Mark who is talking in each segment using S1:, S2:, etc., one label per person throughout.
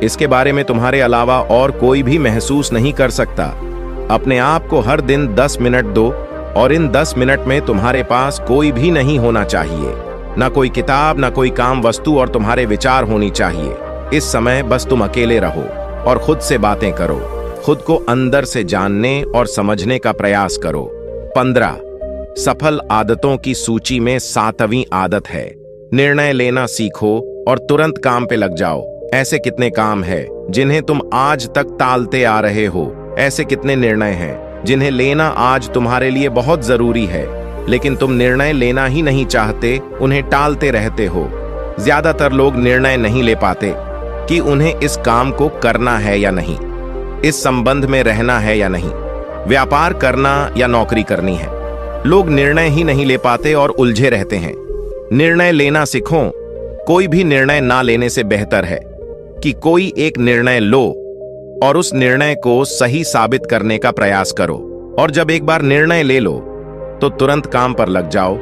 S1: इसके बारे में तुम्हारे अलावा और कोई भी महसूस नहीं कर सकता। अपने आप को हर दिन 10 मिनट दो और इन 10 मिनट में तुम्हारे पास कोई भी नहीं होना चाहिए, ना कोई किताब, ना कोई काम वस्तु, और तुम्हारे विचार होनी चाहिए। इस समय बस तुम अकेले रहो और खुद से बातें करो। खुद को अंदर से जानने और समझने का प्रयास करो। 15 सफल आदतों की सूची में 7वीं आदत है, निर्णय लेना सीखो और तुरंत काम पे लग जाओ। ऐसे कितने काम हैं जिन्हें तुम आज तक टालते आ रहे हो? ऐसे कितने निर्णय हैं जिन्हें लेना आज तुम्हारे लिए बहुत जरूरी है, लेकिन तुम निर्णय लेना ही नहीं चाहते, उन्हें टालते रहते हो। ज्यादातर लोग निर्णय नहीं ले पाते कि उन्हें इस काम को करना है या नहीं, इस संबंध में रहना है या नहीं, व्यापार करना या नौकरी करनी है। लोग निर्णय ही नहीं ले पाते और उलझे रहते हैं। निर्णय लेना सीखो। कोई भी निर्णय ना लेने से बेहतर है कि कोई एक निर्णय लो और उस निर्णय को सही साबित करने का प्रयास करो। और जब एक बार निर्णय ले लो तो तुरंत काम पर लग जाओ।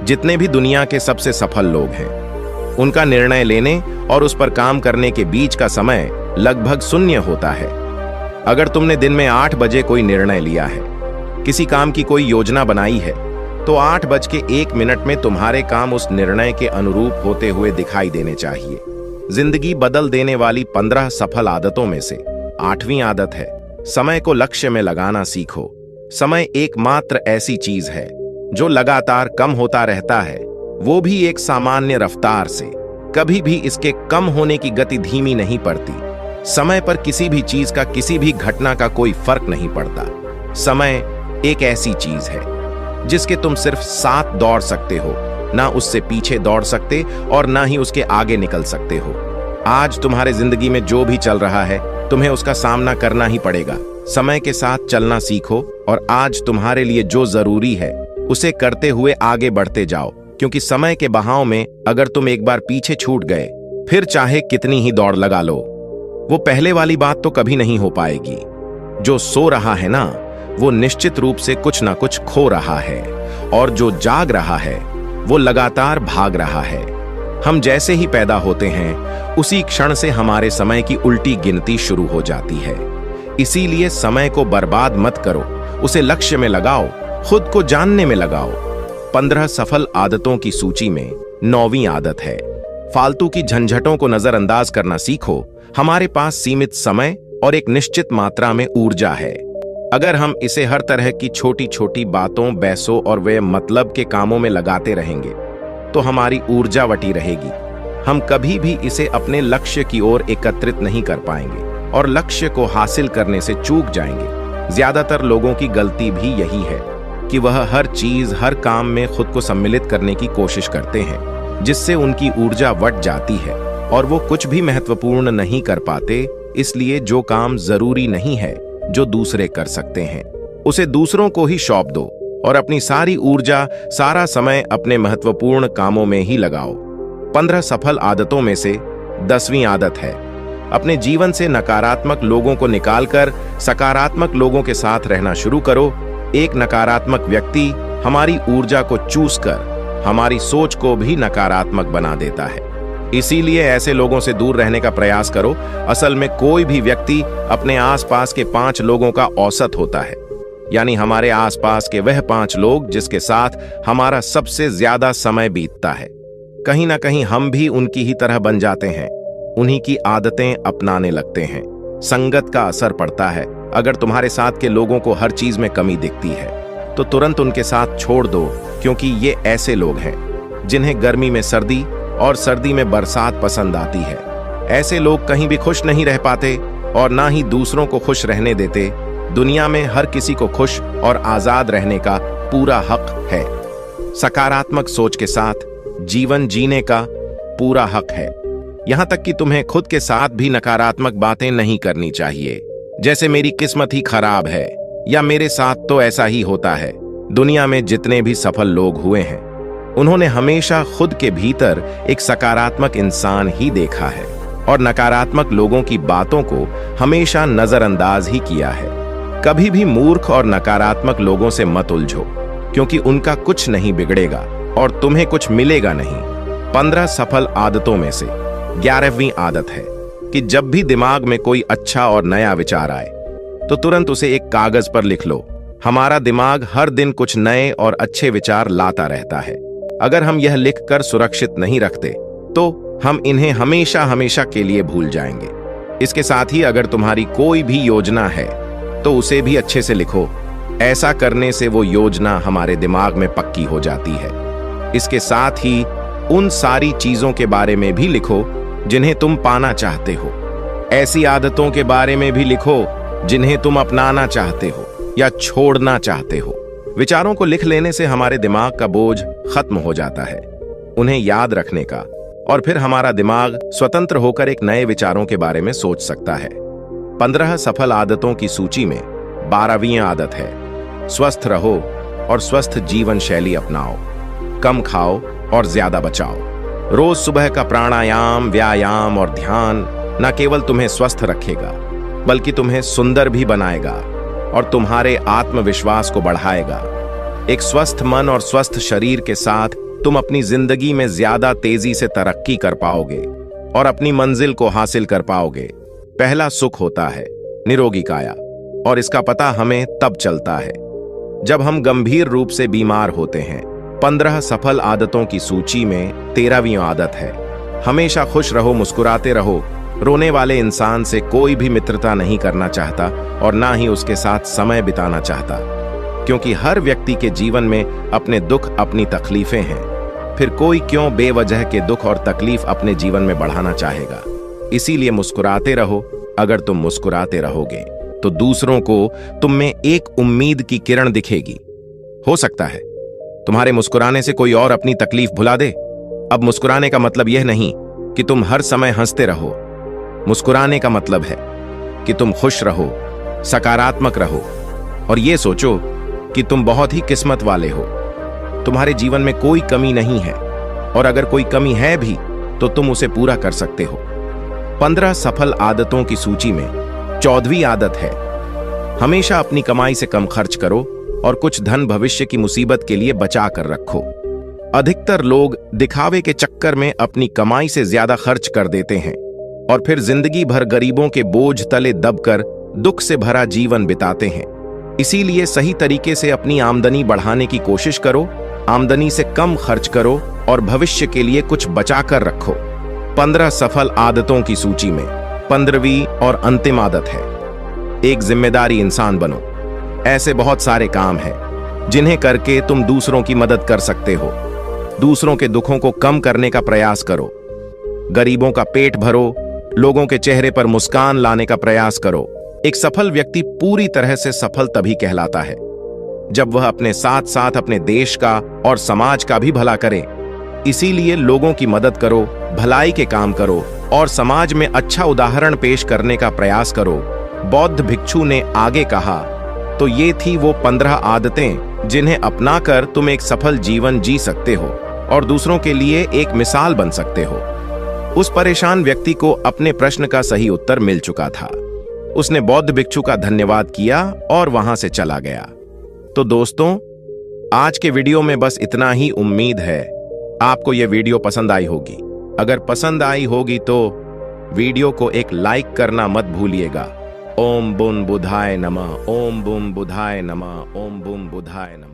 S1: जितने भी दुनिया के सबसे सफल लोग हैं, उनका निर्णय लेने और उस पर काम करने के बीच का समय लगभग शून्य होता है। अगर तुमने दिन में 8 बजे कोई निर्णय लिया है, किसी काम की कोई योजना बनाई है, तो 8:01 में तुम्हारे काम उस निर्णय के अनुरूप होते हुए दिखाई देने चाहिए। जिंदगी बदल देने वाली 15 सफल आदतों में से 8वीं आदत है, समय को लक्ष्य में लगाना सीखो। समय एकमात्र ऐसी चीज है जो लगातार कम होता रहता है, वो भी एक सामान्य रफ्तार से। कभी भी इसके कम होने की गति धीमी नहीं पड़ती। समय पर किसी भी चीज का, किसी भी घटना का कोई फर्क नहीं पड़ता। समय एक ऐसी चीज है जिसके तुम सिर्फ साथ दौड़ सकते हो, ना उससे पीछे दौड़ सकते और ना ही उसके आगे निकल सकते हो। आज तुम्हारे जिंदगी में जो भी चल रहा है, तुम्हें उसका सामना करना ही पड़ेगा। समय के साथ चलना सीखो और आज तुम्हारे लिए जो जरूरी है उसे करते हुए आगे बढ़ते जाओ, क्योंकि समय के बहाव में अगर तुम एक बार पीछे छूट गए, फिर चाहे कितनी ही दौड़ लगा लो, वो पहले वाली बात तो कभी नहीं हो पाएगी। जो सो रहा है ना, वो निश्चित रूप से कुछ ना कुछ खो रहा है, और जो जाग रहा है वो लगातार भाग रहा है। हम जैसे ही पैदा होते हैं, उसी क्षण से हमारे समय की उल्टी गिनती शुरू हो जाती है। इसीलिए समय को बर्बाद मत करो, उसे लक्ष्य में लगाओ, खुद को जानने में लगाओ। 15 सफल आदतों की सूची में 9वीं आदत है, फालतू की झंझटों को नजरअंदाज करना सीखो। हमारे पास सीमित समय और एक निश्चित मात्रा में ऊर्जा है। अगर हम इसे हर तरह की छोटी छोटी बातों, बहसों और वे मतलब के कामों में लगाते रहेंगे, तो हमारी ऊर्जा वटी रहेगी। हम कभी भी इसे अपने लक्ष्य की ओर एकत्रित नहीं कर पाएंगे और लक्ष्य को हासिल करने से चूक जाएंगे। ज्यादातर लोगों की गलती भी यही है कि वह हर चीज, हर काम में खुद को सम्मिलित करने की कोशिश करते हैं, जिससे उनकी ऊर्जा वट जाती है और वो कुछ भी महत्वपूर्ण नहीं कर पाते। इसलिए जो काम जरूरी नहीं है, जो दूसरे कर सकते हैं, उसे दूसरों को ही सौंप दो और अपनी सारी ऊर्जा, सारा समय अपने महत्वपूर्ण कामों में ही लगाओ। 15 सफल आदतों में से 10वीं आदत है, अपने जीवन से नकारात्मक लोगों को निकालकर सकारात्मक लोगों के साथ रहना शुरू करो। एक नकारात्मक व्यक्ति हमारी ऊर्जा को चूस कर हमारी सोच को भी नकारात्मक बना देता है। इसीलिए ऐसे लोगों से दूर रहने का प्रयास करो। असल में कोई भी व्यक्ति अपने आसपास के 5 लोगों का औसत होता है, यानी हमारे आसपास के वह 5 लोग जिसके साथ हमारा सबसे ज्यादा समय बीतता है। कहीं ना कहीं हम भी उनकी ही तरह बन जाते हैं, उन्हीं की आदतें अपनाने लगते हैं। संगत का असर पड़ता है। अगर तुम्हारे साथ के लोगों को हर चीज में कमी दिखती है, तो तुरंत उनके साथ छोड़ दो, क्योंकि ये ऐसे लोग हैं जिन्हें गर्मी में सर्दी और सर्दी में बरसात पसंद आती है। ऐसे लोग कहीं भी खुश नहीं रह पाते और ना ही दूसरों को खुश रहने देते। दुनिया में हर किसी को खुश और आजाद रहने का पूरा हक है। सकारात्मक सोच के साथ जीवन जीने का पूरा हक है। यहां तक कि तुम्हें खुद के साथ भी नकारात्मक बातें नहीं करनी चाहिए, जैसे मेरी किस्मत ही खराब है या मेरे साथ तो ऐसा ही होता है। दुनिया में जितने भी सफल लोग हुए हैं, उन्होंने हमेशा खुद के भीतर एक सकारात्मक इंसान ही देखा है और नकारात्मक लोगों की बातों को हमेशा नजरअंदाज ही किया है। कभी भी मूर्ख और नकारात्मक लोगों से मत उलझो, क्योंकि उनका कुछ नहीं बिगड़ेगा और तुम्हें कुछ मिलेगा नहीं। 15 सफल आदतों में से 11वीं आदत है, कि जब भी दिमाग में कोई अच्छा और नया विचार आए तो तुरंत उसे एक कागज पर लिख लो। हमारा दिमाग हर दिन कुछ नए और अच्छे विचार लाता रहता है। अगर हम यह लिखकर सुरक्षित नहीं रखते तो हम इन्हें हमेशा हमेशा के लिए भूल जाएंगे। इसके साथ ही अगर तुम्हारी कोई भी योजना है तो उसे भी अच्छे से लिखो। ऐसा करने से वो योजना हमारे दिमाग में पक्की हो जाती है। इसके साथ ही उन सारी चीजों के बारे में भी लिखो जिन्हें तुम पाना चाहते हो। ऐसी आदतों के बारे में भी लिखो जिन्हें तुम अपनाना चाहते हो या छोड़ना चाहते हो। विचारों को लिख लेने से हमारे दिमाग का बोझ खत्म हो जाता है, उन्हें याद रखने का, और फिर हमारा दिमाग स्वतंत्र होकर एक नए विचारों के बारे में सोच सकता है। 15 सफल आदतों की सूची में 12वीं आदत है स्वस्थ रहो और स्वस्थ जीवन शैली अपनाओ। कम खाओ और ज्यादा बचाओ। रोज सुबह का प्राणायाम, व्यायाम और ध्यान न केवल तुम्हें स्वस्थ रखेगा बल्कि तुम्हें सुंदर भी बनाएगा और तुम्हारे आत्मविश्वास को बढ़ाएगा। एक स्वस्थ मन और स्वस्थ शरीर के साथ तुम अपनी जिंदगी में ज्यादा तेजी से तरक्की कर पाओगे और अपनी मंजिल को हासिल कर पाओगे। पहला सुख होता है निरोगी काया, और इसका पता हमें तब चलता है जब हम गंभीर रूप से बीमार होते हैं। 15 सफल आदतों की सूची में 13वीं आदत है हमेशा खुश रहो, मुस्कुराते रहो। रोने वाले इंसान से कोई भी मित्रता नहीं करना चाहता और ना ही उसके साथ समय बिताना चाहता, क्योंकि हर व्यक्ति के जीवन में अपने दुख, अपनी तकलीफें हैं। फिर कोई क्यों बेवजह के दुख और तकलीफ अपने जीवन में बढ़ाना चाहेगा। इसीलिए मुस्कुराते रहो। अगर तुम मुस्कुराते रहोगे तो दूसरों को तुम में एक उम्मीद की किरण दिखेगी। हो सकता है तुम्हारे मुस्कुराने से कोई और अपनी तकलीफ भुला दे। अब मुस्कुराने का मतलब यह नहीं कि तुम हर समय हंसते रहो। मुस्कुराने का मतलब है कि तुम खुश रहो, सकारात्मक रहो और यह सोचो कि तुम बहुत ही किस्मत वाले हो। तुम्हारे जीवन में कोई कमी नहीं है और अगर कोई कमी है भी तो तुम उसे पूरा कर सकते हो। 15 सफल आदतों की सूची में 14वीं आदत है हमेशा अपनी कमाई से कम खर्च करो और कुछ धन भविष्य की मुसीबत के लिए बचा कर रखो। अधिकतर लोग दिखावे के चक्कर में अपनी कमाई से ज्यादा खर्च कर देते हैं और फिर जिंदगी भर गरीबों के बोझ तले दबकर दुख से भरा जीवन बिताते हैं। इसीलिए सही तरीके से अपनी आमदनी बढ़ाने की कोशिश करो, आमदनी से कम खर्च करो और भविष्य के लिए कुछ बचा कर रखो। 15 सफल आदतों की सूची में 15वीं और अंतिम आदत है एक जिम्मेदारी इंसान बनो। ऐसे बहुत सारे काम हैं जिन्हें करके तुम दूसरों की मदद कर सकते हो। दूसरों के दुखों को कम करने का प्रयास करो, गरीबों का पेट भरो, लोगों के चेहरे पर मुस्कान लाने का प्रयास करो। एक सफल व्यक्ति पूरी तरह से सफल तभी कहलाता है जब वह अपने साथ साथ अपने देश का और समाज का भी भला करे। इसीलिए लोगों की मदद करो, भलाई के काम करो और समाज में अच्छा उदाहरण पेश करने का प्रयास करो। बौद्ध भिक्षु ने आगे कहा, तो ये थी वो 15 आदतें जिन्हें अपनाकर तुम एक सफल जीवन जी सकते हो और दूसरों के लिए एक मिसाल बन सकते हो। उस परेशान व्यक्ति को अपने प्रश्न का सही उत्तर मिल चुका था। उसने बौद्ध भिक्षु का धन्यवाद किया और वहां से चला गया। तो दोस्तों, आज के वीडियो में बस इतना ही। उम्मीद है आपको यह वीडियो पसंद आई होगी। अगर पसंद आई होगी तो वीडियो को एक लाइक करना मत भूलिएगा। ओम बुन बुधाय नमः, ओम बुम बुधाय नमः, ओम बुम बुधाय नमः।